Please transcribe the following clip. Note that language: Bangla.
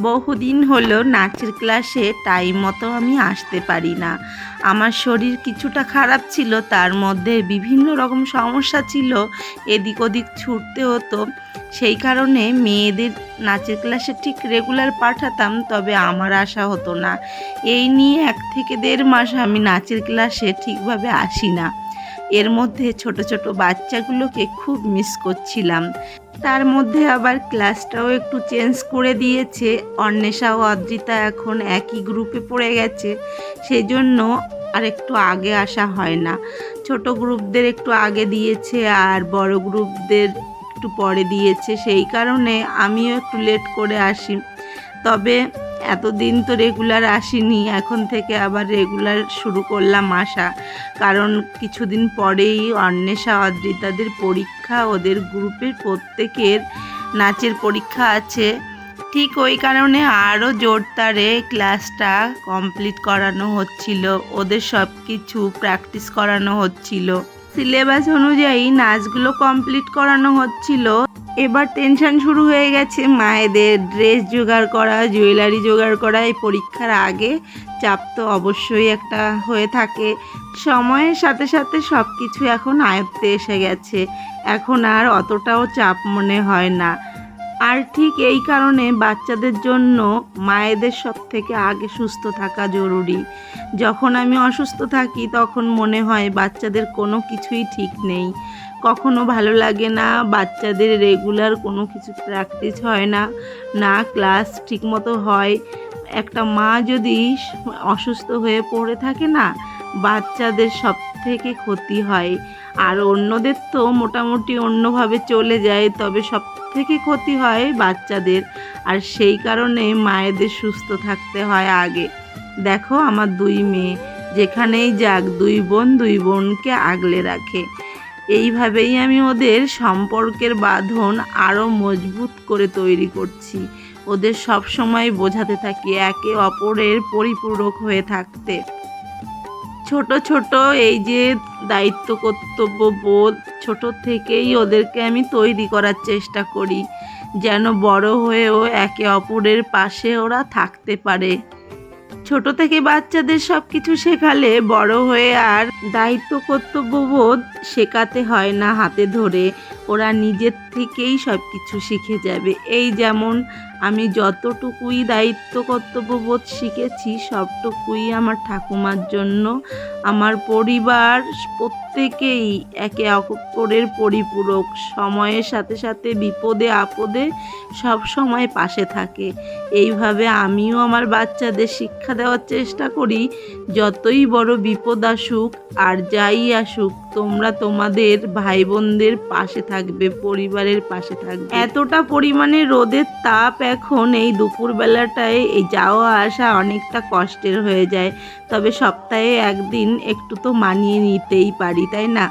বহুদিন হলো নাচের ক্লাসে টাইম মতো আমি আসতে পারি না। আমার শরীর কিছুটা খারাপ ছিল, তার মধ্যে বিভিন্ন রকম সমস্যা ছিল, এদিক ওদিক ছুটতে হতো। সেই কারণে মেয়েদের নাচের ক্লাসে ঠিক রেগুলার পাঠাতাম, তবে আমার আসা হতো না। এই নিয়ে 1 থেকে 1.5 মাস আমি নাচের ক্লাসে ঠিকভাবে আসি না। এর মধ্যে ছোট ছোট বাচ্চাগুলোকে খুব মিস করছিলাম। তার মধ্যে আবার ক্লাসটাও একটু চেঞ্জ করে দিয়েছে। অন্বেষা ও অদ্রিতা এখন একই গ্রুপে পড়ে গেছে, সেই জন্য আর একটু আগে আসা হয় না। ছোট গ্রুপদের একটু আগে দিয়েছে আর বড় গ্রুপদের একটু পরে দিয়েছে, সেই কারণে আমিও একটু লেট করে আসি। তবে এতদিন তো রেগুলার আসিনি, এখন থেকে আবার রেগুলার শুরু করলাম আসা। কারণ কিছুদিন পরেই অন্বেষা অদ্রিতাদের পরীক্ষা, ওদের গ্রুপের প্রত্যেকের নাচের পরীক্ষা আছে। ঠিক ওই কারণে আরও জোরদারে ক্লাসটা কমপ্লিট করানো হচ্ছিল, ওদের সব কিছু প্র্যাকটিস করানো হচ্ছিল, সিলেবাস অনুযায়ী নাচগুলো কমপ্লিট করানো হচ্ছিল। এবার টেনশন শুরু হয়ে গেছে মায়েদের, ড্রেস জোগাড় করা, জুয়েলারি জোগাড় করা। এই পরীক্ষার আগে চাপ তো অবশ্যই একটা হয়ে থাকে। সময়ের সাথে সাথে সব কিছু এখন আয়ত্তে এসে গেছে, এখন আর অতটাও চাপ মনে হয় না। আর ঠিক এই কারণে বাচ্চাদের জন্য মায়েদের সব থেকে আগে সুস্থ থাকা জরুরি। যখন আমি অসুস্থ থাকি তখন মনে হয় বাচ্চাদের কোনো কিছুই ঠিক নেই, কখনো ভালো লাগে না, বাচ্চাদের রেগুলার কোনো কিছু প্র্যাকটিস হয় না, না ক্লাস ঠিকমতো হয়। একটা মা যদি অসুস্থ হয়ে পড়ে থাকে না, বাচ্চাদের সব থেকে ক্ষতি হয়। আর অন্যদের তো মোটামুটি অন্যভাবে চলে যায়, তবে সব থেকে ক্ষতি হয় বাচ্চাদের। আর সেই কারণে মায়েদের সুস্থ থাকতে হয় আগে। দেখো আমার 2 মেয়ে, যেখানেই যাক 2 বোন 2 বোনকে আগলে রাখে। এইভাবেই আমি ওদের সম্পর্কের বাঁধন আরও মজবুত করে তৈরি করছি। ওদের সব সময় বোঝাতে থাকি একে অপরের পরিপূরক হয়ে থাকতে। ছোট ছোট এই যে দায়িত্ব কর্তব্য বোধ ছোট থেকেই ওদেরকে আমি তৈরি করার চেষ্টা করি, যেন বড় হয়েও একে অপরের পাশে ওরা থাকতে পারে। ছোট থেকে বাচ্চাদের সব কিছু শেখালে বড় হয়ে আর দায়িত্ব কর্তব্যবোধ শেখাতে হয় না হাতে ধরে, ওরা নিজের থেকেই সব কিছু শিখে যাবে। এই যেমন আমি যতটুকুই দায়িত্ব কর্তব্যবোধ শিখেছি সবটুকুই আমার ঠাকুমার জন্য। আমার পরিবার প্রত্যেকেই একে অপরের পরিপূরক, সময়ের সাথে সাথে বিপদে আপদে সব সময় পাশে থাকে। এইভাবে আমিও আমার বাচ্চাদের শিক্ষা দেওয়ার চেষ্টা করি, যতই বড় বিপদ আসুক আর যাই আসুক তোমরা তোমাদের ভাই বোনদের পাশে থাকবে, পরিবারের পাশে থাকবে। এতটা পরিমাণে রোদের তাপ এখন এই দুপুরবেলাটায় এই যাওয়া আসা অনেকটা কষ্টের হয়ে যায়, তবে সপ্তাহে 1 দিন একটু তো মানিয়ে নিতেই পারি, তাই না?